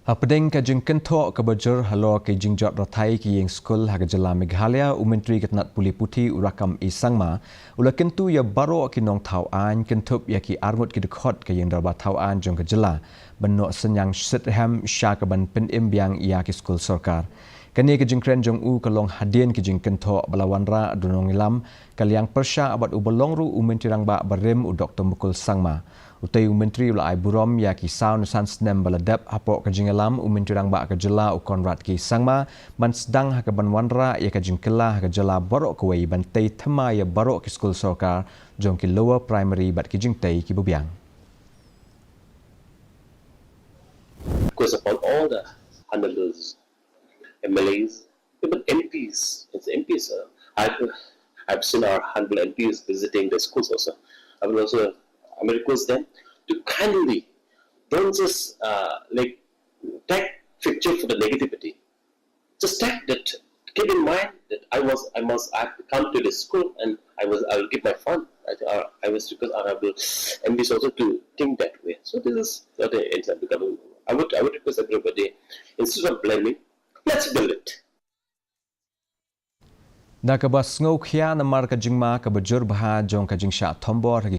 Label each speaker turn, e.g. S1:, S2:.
S1: Pedeng kajing kentok kebajur halo kajing jot ratai ki yang skul haga jala Meghalaya Myntri Tnat puli putih urakam Synñiang ula kentu ya baro ki nong tau an kentup ya ki arngut ki dekhot ke yang darba tau an jong ke jala benok Synñiang Sitham syakaban Pynthymmai ya ki skul Sorkar. Kani kajing kren jong u kalong hadien kajing kentok balawan ra dunong ilam kaliang persya abad ubolong ru Myntri rangba barim u Dr. Mukul Sangma. Utai Myntri ulai burom ya ki saun san snem baladap hapok kajing alam Myntri rangba ke jela u konrad ki Sangma man sedang hakaban wanra ya kajing kelah ke jela barok kuwei bantai thema ya barok ki skul Sorkar jong ki lower primary bat kajing tai ki bubiang.
S2: Because upon all the handlers, MLAs, even MPs, I've seen our handful MPs visiting the schools also. I will also request them to kindly don't just take picture for the negativity. Just take that. Keep in mind that I have to come to the school and I will give my fund. I was because I have MPs also to think that way. So this is the intent. I would request everybody instead of blaming, let's build it.
S1: Nakabas ngau khia namar kajing ma kabajur baha jong kajing sha thombor